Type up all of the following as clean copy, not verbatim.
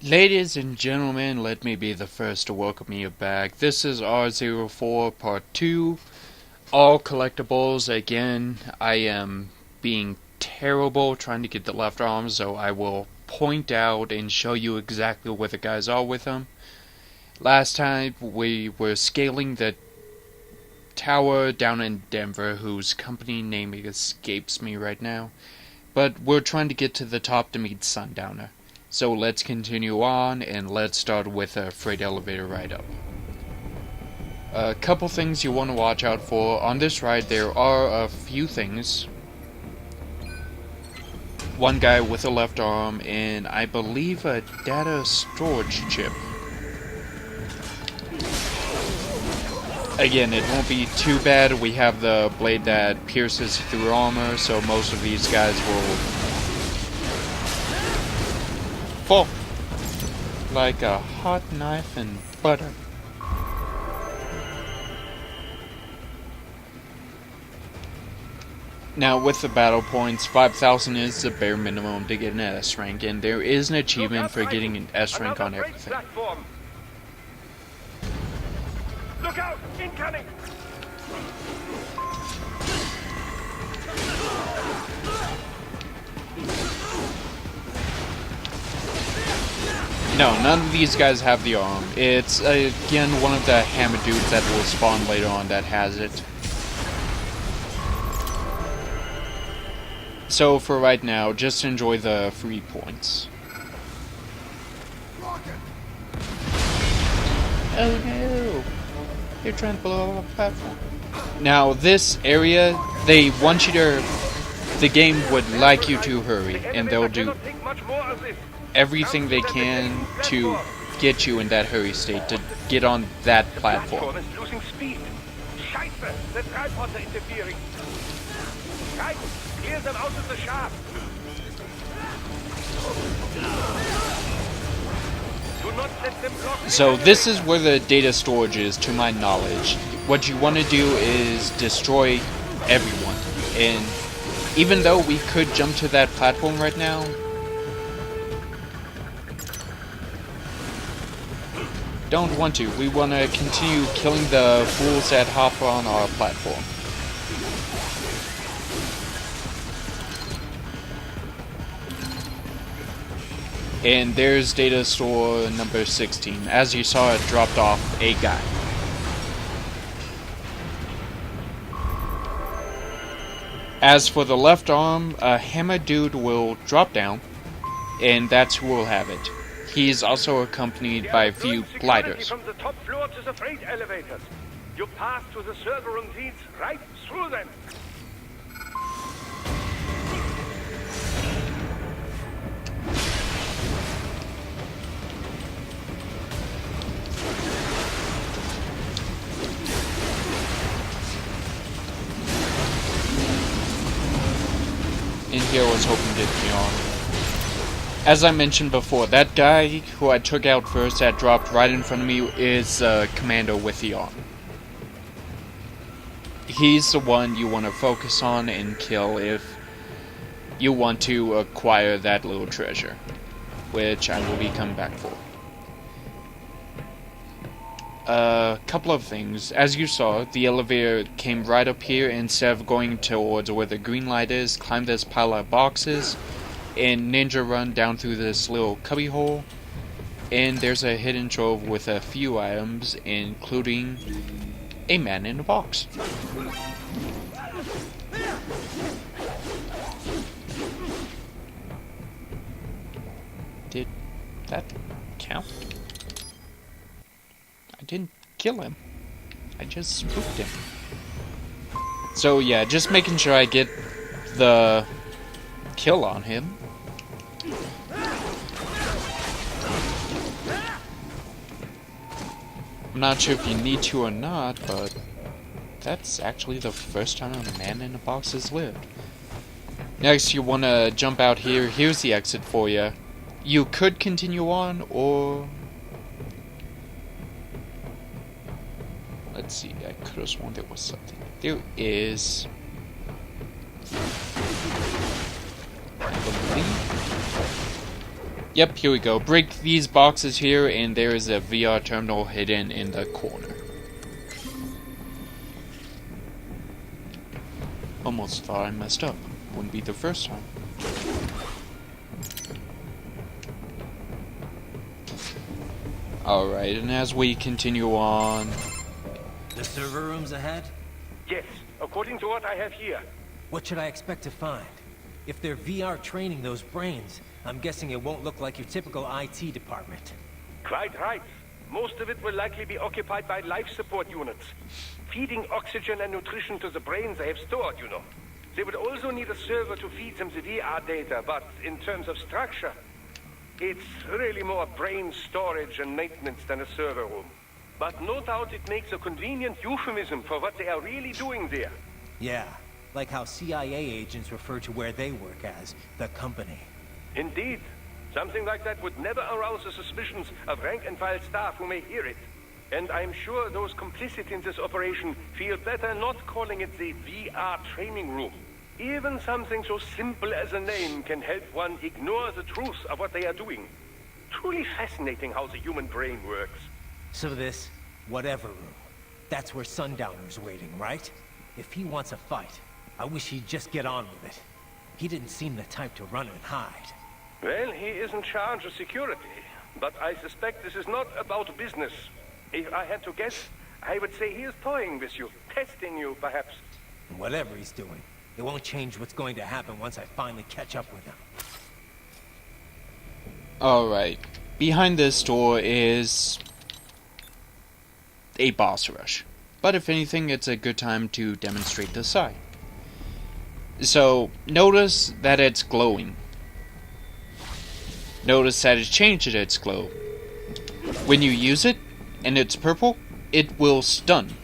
Ladies and gentlemen, let me be the first to welcome you back. This is R04 Part 2, all collectibles. Again, I am being terrible trying to get the left arm, so I will point out and show you exactly where the guys are with them. Last time, we were scaling the tower down in Denver, whose company name escapes me right now. But we're trying to get to the top to meet Sundowner. So let's continue on, and let's start with a freight elevator ride up. A couple things you want to watch out for. On this ride there are a few things. One guy with a left arm, and I believe a data storage chip. Again, it won't be too bad. We have the blade that pierces through armor, so most of these guys will fall like a hot knife in butter. Now, with the battle points, 5,000 is the bare minimum to get an S rank, and there is an achievement for getting an S rank on everything. Look out! Incoming! No, none of these guys have the arm. It's, again, one of the hammer dudes that will spawn later on that has it. So, for right now, just enjoy the free points. Oh no! You're trying to blow up a platform. Now, this area, they want you to... The game would like you to hurry, and they'll do everything they can to get you in that hurry state, to get on that platform. Losing speed. Scheiße! The tripods are interfering. Guys, clear them out of the shaft. Do not let them block. So this is where the data storage is, to my knowledge. What you want to do is destroy everyone. And even though we could jump to that platform right now, don't want to. We want to continue killing the fools that hop on our platform. And there's data store number 16. As you saw, it dropped off a guy. As for the left arm, a hammer dude will drop down, and that's who will have it. He's also accompanied by a few gliders. From the top floor to the freight elevators. You pass to the server room seats right through them. In here was hoping to get me on. As I mentioned before, that guy who I took out first that dropped right in front of me is Commando with the arm. He's the one you want to focus on and kill if you want to acquire that little treasure, which I will be coming back for. A couple of things. As you saw, the elevator came right up here. Instead of going towards where the green light is, climb this pile of boxes and ninja run down through this little cubby hole. And there's a hidden trove with a few items, including a man in a box. Did that count? I didn't kill him. I just spooked him. So yeah, just making sure I get the kill on him. I'm not sure if you need to or not, but that's actually the first time a man in a box has lived. Next, you want to jump out here. Here's the exit for you. You could continue on, or... Let's see, I could have sworn there was something. There is... I believe Yep, here we go. Break these boxes here, and there is a VR terminal hidden in the corner. Almost thought I messed up. Wouldn't be the first time. Alright, and as we continue on... The server room's ahead? Yes, according to what I have here. What should I expect to find? If they're VR training those brains, I'm guessing it won't look like your typical IT department. Quite right. Most of it will likely be occupied by life support units. Feeding oxygen and nutrition to the brains they have stored, you know. They would also need a server to feed them the VR data, but in terms of structure, it's really more brain storage and maintenance than a server room. But no doubt it makes a convenient euphemism for what they are really doing there. Yeah, like how CIA agents refer to where they work as the company. Indeed. Something like that would never arouse the suspicions of rank-and-file staff who may hear it. And I'm sure those complicit in this operation feel better not calling it the VR training room. Even something so simple as a name can help one ignore the truth of what they are doing. Truly fascinating how the human brain works. So this, whatever room, that's where Sundowner's waiting, right? If he wants a fight, I wish he'd just get on with it. He didn't seem the type to run and hide. Well, he is in charge of security, but I suspect this is not about business. If I had to guess, I would say he is toying with you, testing you, perhaps. Whatever he's doing, it won't change what's going to happen once I finally catch up with him. Alright. Behind this door is... a boss rush. But if anything, it's a good time to demonstrate the side. So, notice that it's glowing. Notice that it's changed its glow. When you use it, and it's purple, it will stun.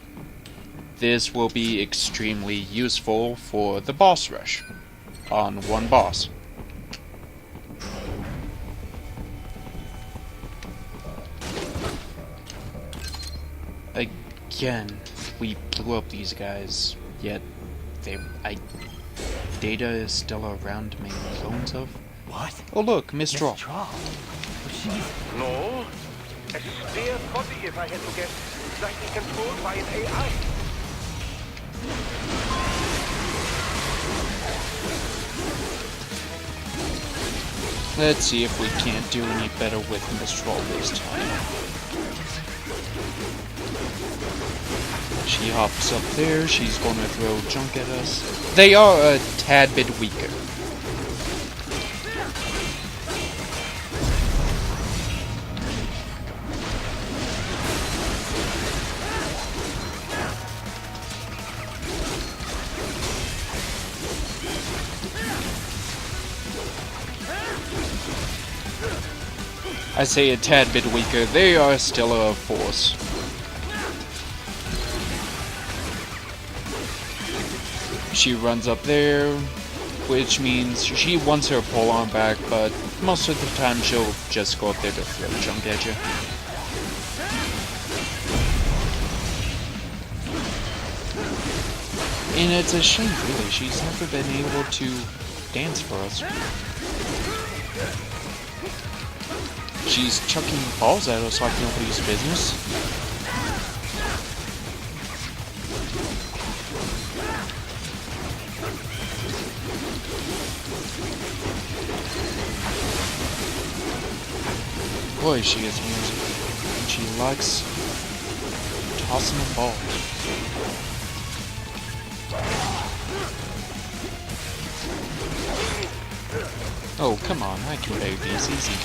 This will be extremely useful for the boss rush on one boss. Again, we blew up these guys, yet data is still around to make clones of. What? Oh look, Mistral. Mistral? She's... No. A spare body, if I had to guess. Likely controlled by an AI. Let's see if we can't do any better with Mistral this time. She hops up there, she's gonna throw junk at us. They are a tad bit weaker. I say a tad bit weaker, they are still a force. She runs up there, which means she wants her polearm back, but most of the time she'll just go up there to throw junk at you. And it's a shame, really, she's never been able to dance for us. She's chucking balls at us like nobody's business. Boy, she is music. And she likes tossing the ball. Oh, come on, I can do these easy.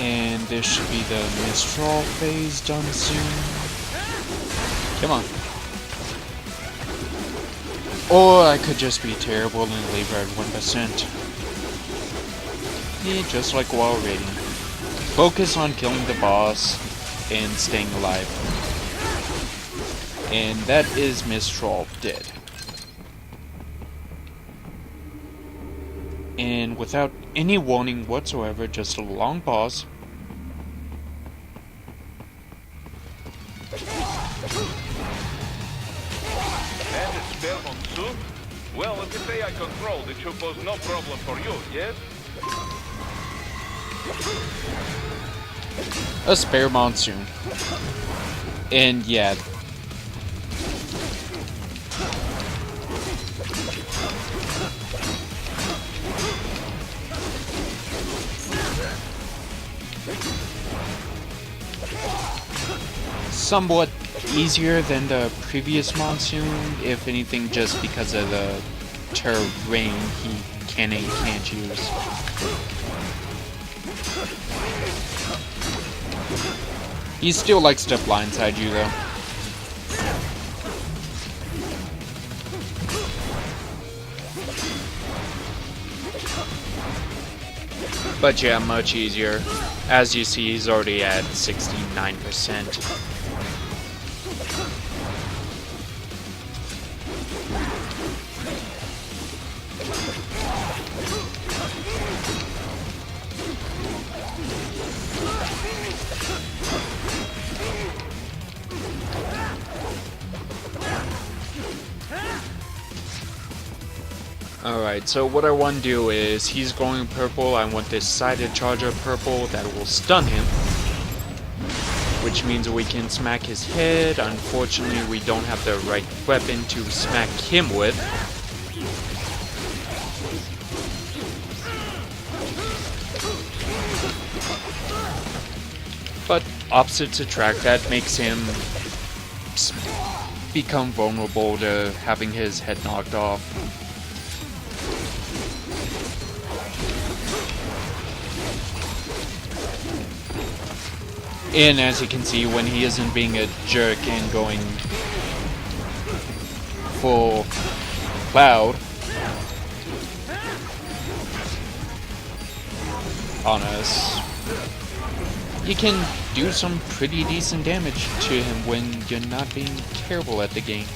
And this should be the Mistral phase done soon. Come on. Or I could just be terrible and leave her at 1%. Yeah, just like while raiding. Focus on killing the boss and staying alive. And that is Mistral dead. And without any warning whatsoever, just a long pause. And a spare monsoon? Well, with the bay I controlled, it should pose no problem for you, yes? A spare monsoon. And yeah. Somewhat easier than the previous monsoon, if anything, just because of the terrain he can and can't use. He still likes to blindside you, though. But yeah, much easier. As you see, he's already at 69%. Alright, so what I want to do is, he's going purple, I want this sided charger purple that will stun him. Which means we can smack his head. Unfortunately, we don't have the right weapon to smack him with. But opposites attract, that makes him become vulnerable to having his head knocked off. And as you can see, when he isn't being a jerk and going full cloud on us, you can do some pretty decent damage to him when you're not being careful at the game.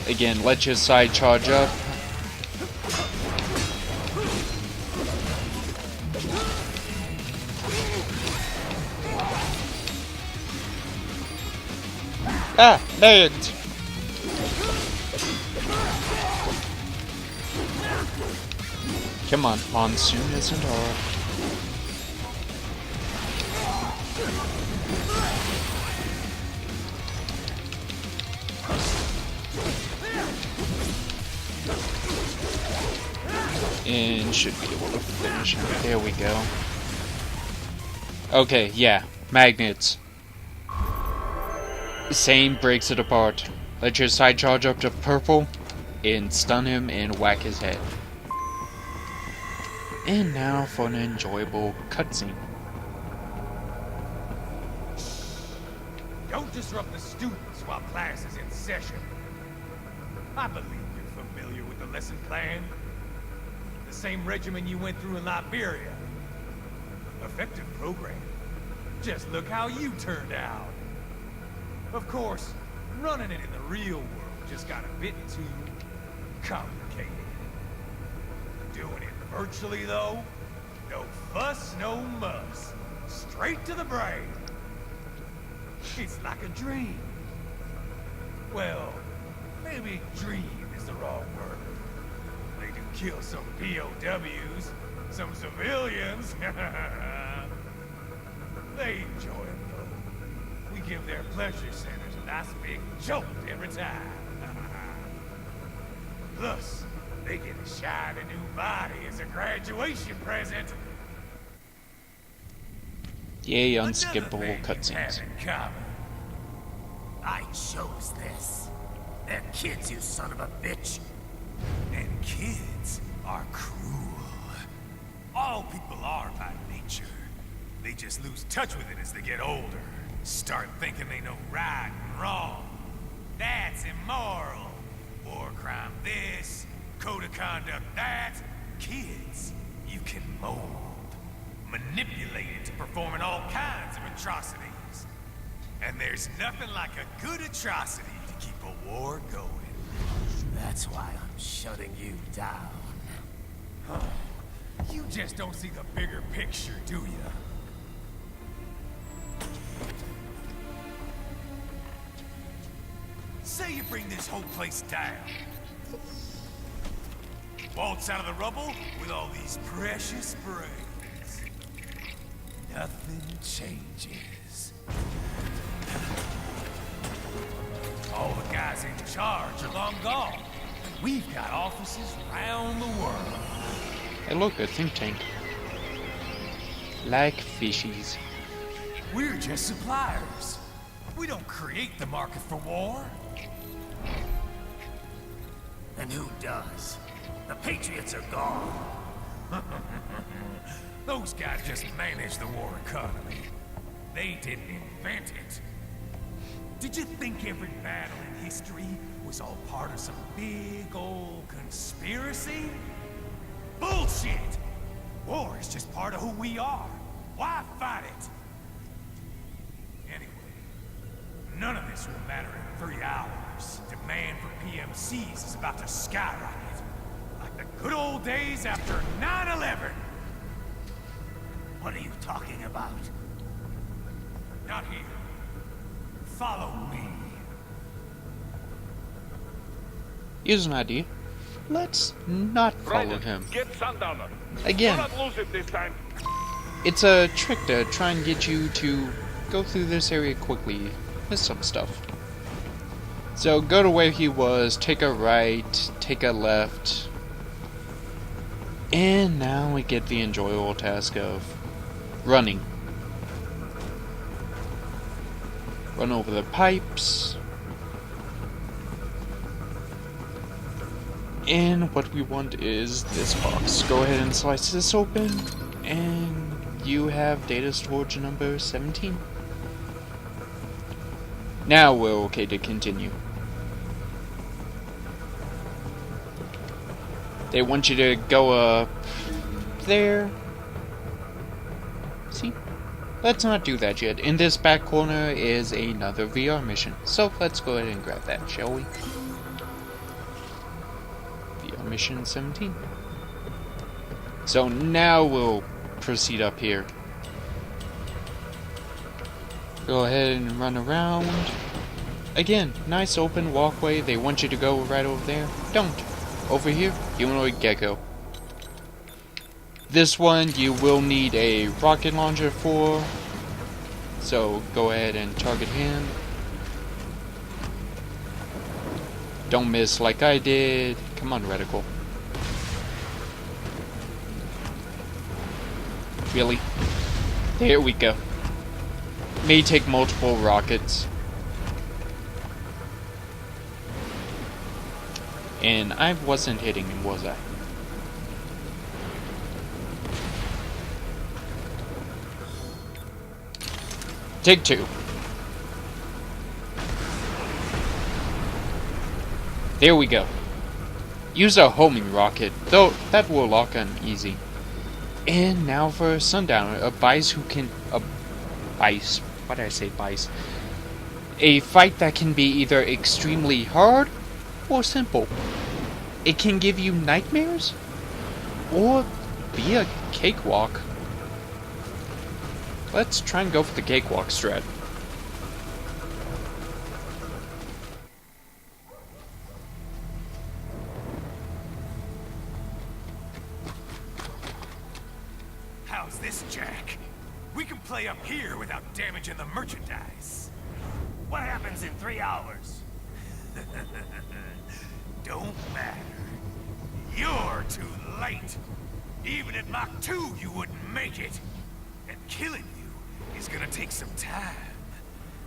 Again, let your side charge up. Ah, lagged. Come on, monsoon isn't hard. And should be able to finish it. There we go. Okay, yeah, magnets. Same breaks it apart. Let your side charge up to purple and stun him and whack his head. And now for an enjoyable cutscene. Don't disrupt the students while class is in session. I believe you're familiar with the lesson plan. The same regimen you went through in Liberia. Effective program. Just look how you turned out. Of course, running it in the real world just got a bit too complicated. Doing it virtually, though, no fuss, no muss. Straight to the brain. It's like a dream. Well, maybe dream is the wrong word. They do kill some POWs, some civilians. They enjoy it, though. We give their pleasure centers a nice big jolt every time. Plus, they get a shiny new body as a graduation present. Yay, unskippable cutscenes. I chose this. They're kids, you son of a bitch. And kids are cruel. All people are by nature. They just lose touch with it as they get older. Start thinking they know right and wrong. That's immoral. War crime this, code of conduct that. Kids, you can mold. Manipulate it to performing all kinds of atrocities. And there's nothing like a good atrocity to keep a war going. That's why I'm shutting you down. You just don't see the bigger picture, do you? bring this whole place down. Waltz out of the rubble with all these precious brains. Nothing changes. All the guys in charge are long gone. We've got offices around the world. Hey look, a think tank. Like fishies. We're just suppliers. We don't create the market for war. And who does? The Patriots are gone. Those guys just manage the war economy. They didn't invent it. Did you think every battle in history was all part of some big old conspiracy? Bullshit! War is just part of who we are. Why fight it? Anyway, none of this will matter in 3 hours. Demand for PMCs is about to skyrocket. Like the good old days after 9/11. What are you talking about? Not here. Follow me. Here's an idea. Let's not follow Raiden, him. get Sundowner. Again. Do not lose him this time. It's a trick to try and get you to go through this area quickly. Miss some stuff. So go to where he was, take a right, take a left. And now we get the enjoyable task of running. Run over the pipes. And what we want is this box. Go ahead and slice this open, and you have data storage number 17. Now we're okay to continue. They want you to go up there. See? Let's not do that yet. In this back corner is another VR mission. So let's go ahead and grab that, shall we? VR mission 17. So now we'll proceed up here. Go ahead and run around. Again, nice open walkway. They want you to go right over there. Don't. Over here, humanoid gecko. This one you will need a rocket launcher for. So go ahead and target him. Don't miss like I did. Come on, reticle. Really? There we go. May take multiple rockets. And I wasn't hitting him, was I? Take 2. There we go. Use a homing rocket, though that will lock on easy. And now for Sundowner, a Bice who can... Bice. Why did I say Bice? A fight that can be either extremely hard or simple. It can give you nightmares or be a cakewalk. Let's try and go for the cakewalk strat. How's this, Jack? We can play up here without damaging the merchandise. What happens in 3 hours? Don't matter. You're too late. Even at Mach 2, you wouldn't make it. And killing you is gonna take some time.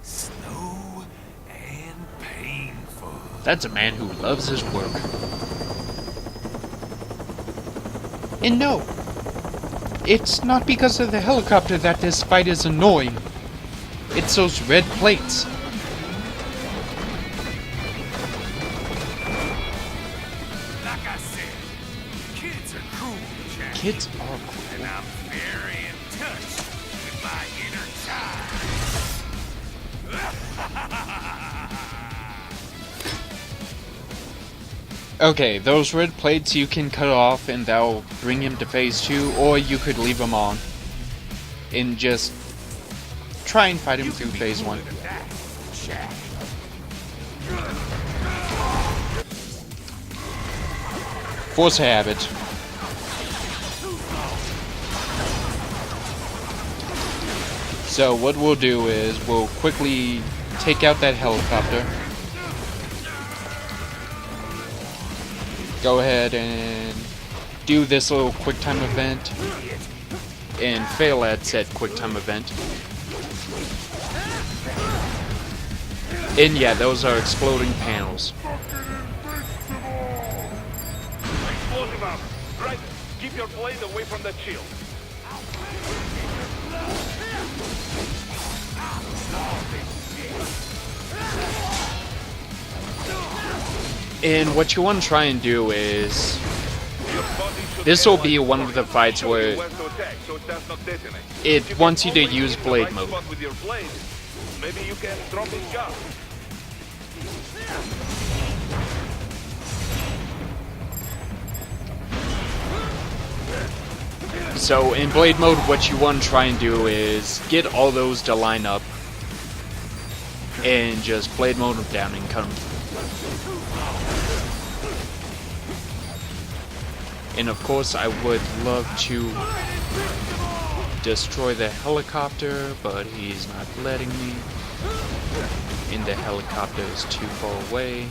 Slow and painful. That's a man who loves his work. And no, it's not because of the helicopter that this fight is annoying. It's those red plates. Like I said, kids are cruel, Jack. Kids are cool. And I'm very in touch with my inner child. Okay, those red plates you can cut off and that'll bring him to phase 2, or you could leave him on and just try and fight him through phase 1. Jack. Force a habit. So what we'll do is we'll quickly take out that helicopter. Go ahead and do this little quick time event and fail at said quick time event. And yeah, those are exploding panels. Explosive armor. Right. Keep your blade away from that shield. And what you want to try and do is, this will be one of the fights where it wants you to use blade mode. Maybe you can drop his gun. So in blade mode, what you want to try and do is get all those to line up and just blade mode them down and cut them. And of course, I would love to destroy the helicopter, but he's not letting me. And the helicopter is too far away.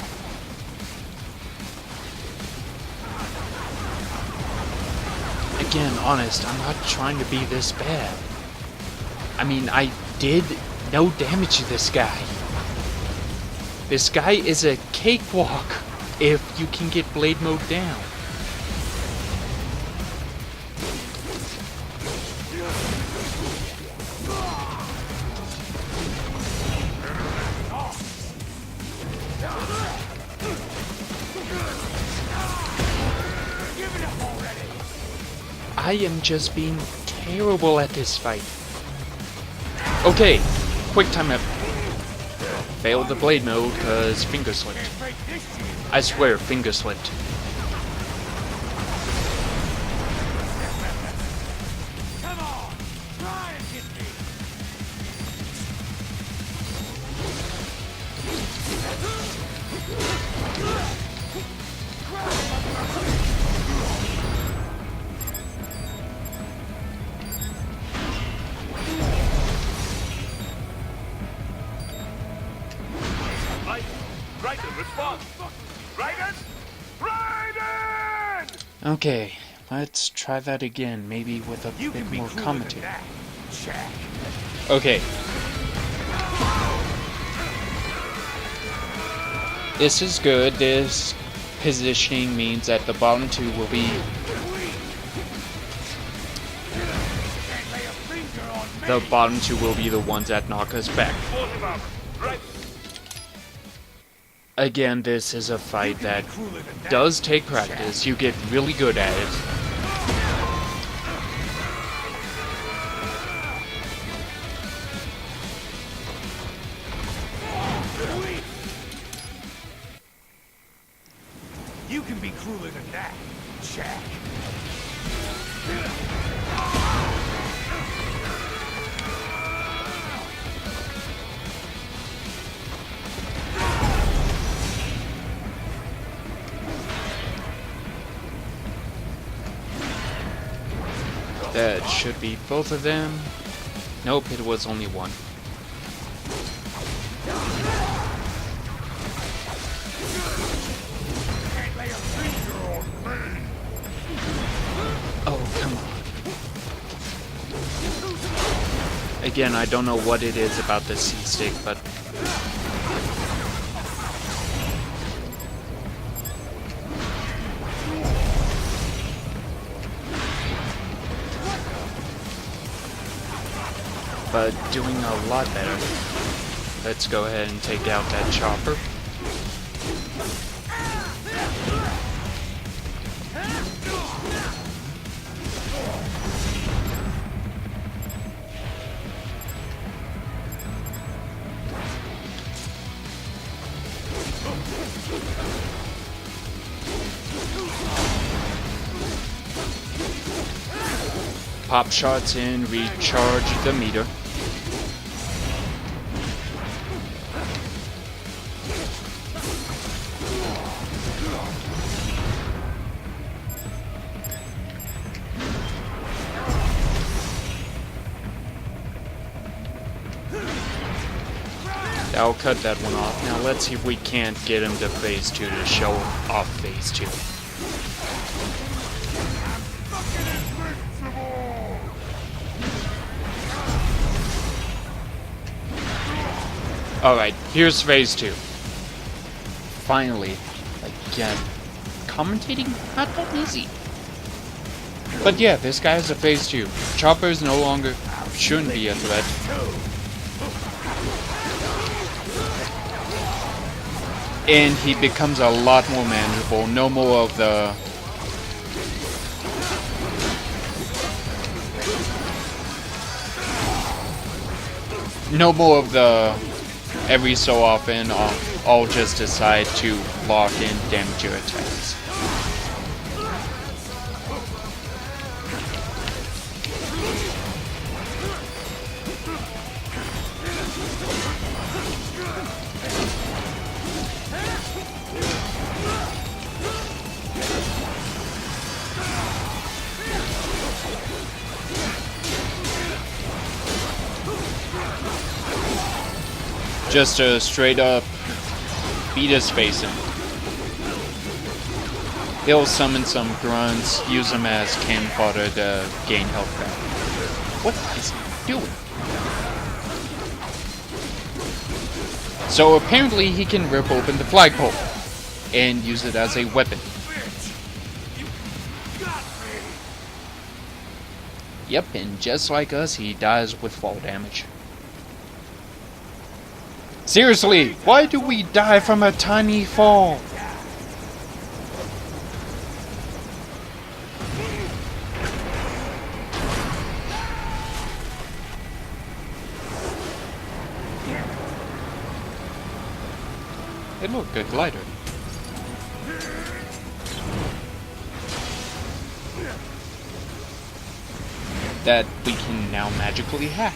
Again, honest, I'm not trying to be this bad. I mean, I did no damage to this guy. This guy is a cakewalk if you can get blade mode down. I am just being terrible at this fight. Okay, quick time up. Failed the blade mode because finger slipped. I swear, finger slipped. Come on, try and hit me. Raiden, respond! Raiden! Raiden! Okay, let's try that again, maybe with a You bit can be more cooler than commentary. that. Check. Okay. This is good. This positioning means that the bottom two will be the ones that knock us back. Explosive armor. Right. Again, this is a fight that does take practice. You get really good at it. You can be crueler than that. Check. That should be both of them. Nope, it was only one. Can't lay a finger on me. Oh, come on. Again, I don't know what it is about the C-stick, but doing a lot better. Let's go ahead and take out that chopper. Pop shots and recharge the meter. I'll cut that one off. Now let's see if we can't get him to phase 2 to show off phase 2. Alright, here's phase 2. Finally, again, commentating not that easy. But yeah, this guy is a phase 2. Chopper is no longer, shouldn't be a threat. And he becomes a lot more manageable. No more of the every so often I'll just decide to lock in damage your attacks. Just a straight up beat his face in. He'll summon some grunts, use them as cannon fodder to gain health back. What is he doing? So apparently he can rip open the flagpole and use it as a weapon. Yep, and just like us, he dies with fall damage. Seriously, why do we die from a tiny fall? Hey look, a glider. That we can now magically hack.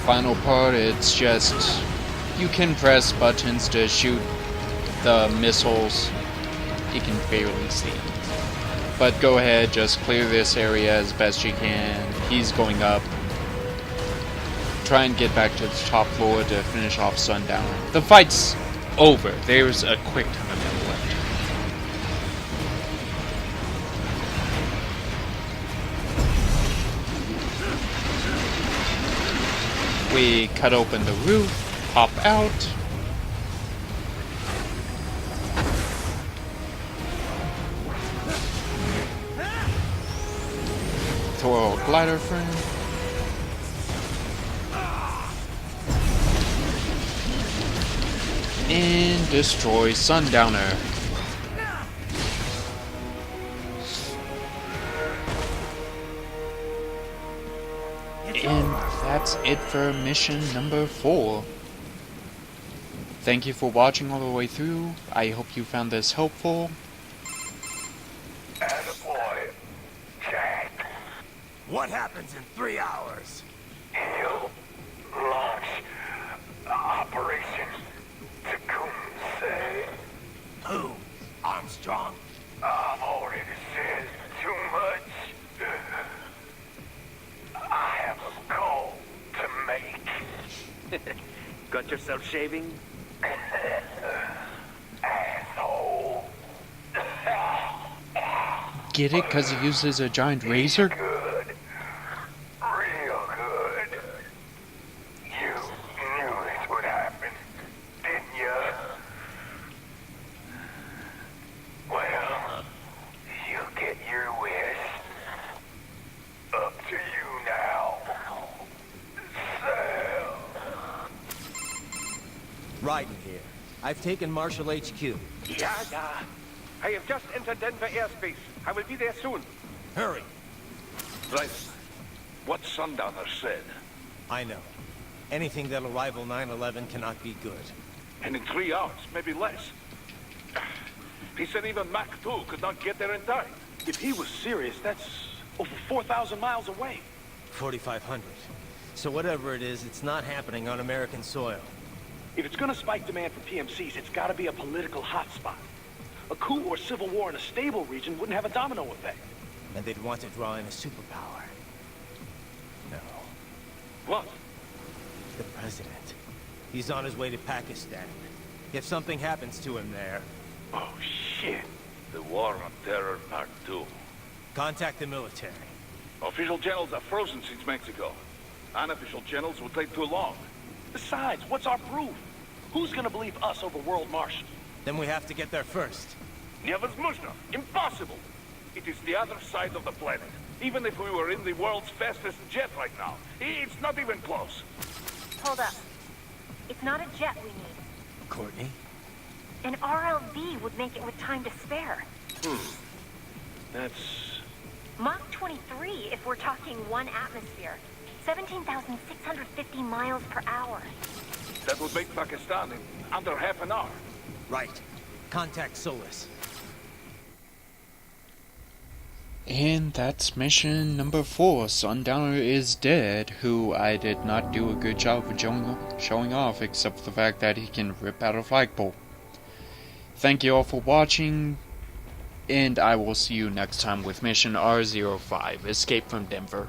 Final part, it's just you can press buttons to shoot the missiles. You can barely see. But go ahead, just clear this area as best you can. He's going up. Try and get back to the top floor to finish off Sundowner. The fight's over. There's a quick time event left. We cut open the roof, hop out. Throw a glider frame. And destroy Sundowner. And that's it for mission number 4. Thank you for watching all the way through. I hope you found this helpful. Attaboy, Jack. What happens in 3 hours? He'll launch Operation Tecumseh. Who? Armstrong? I've already said too much. I have a call to make. Got yourself shaving? Asshole. Get it? Because he uses a giant razor? Good. Real good. You knew this would happen, didn't you? Well, you get your wish. Up to you now. Sal. Raiden here. I've taken Marshall HQ. Yeah. I have just entered Denver airspace. I will be there soon. Hurry. Right. What Sundowner said. I know. Anything that'll rival 9/11 cannot be good. And in 3 hours, maybe less. He said even Mach 2 could not get there in time. If he was serious, that's over 4,000 miles away. 4,500. So whatever it is, it's not happening on American soil. If it's gonna spike demand for PMCs, it's gotta be a political hotspot. A coup or civil war in a stable region wouldn't have a domino effect. And they'd want to draw in a superpower. No. What? The president. He's on his way to Pakistan. If something happens to him there, Oh, shit. The War on Terror Part 2. contact the military. Official channels are frozen since Mexico. Unofficial channels will take too long. Besides, what's our proof? Who's gonna believe us over World Marshal? Then we have to get there first. Невозможно. Impossible. It is the other side of the planet. Even if we were in the world's fastest jet right now, it's not even close. Hold up. It's not a jet we need. Courtney? An RLV would make it with time to spare. That's... Mach 23 if we're talking 1 atmosphere. 17,650 miles per hour. That would make Pakistan in under half an hour. Right. Contact Solis. And that's mission number 4. Sundowner is dead, who I did not do a good job of showing off, except for the fact that he can rip out a flagpole. Thank you all for watching, and I will see you next time with mission R05, Escape from Denver.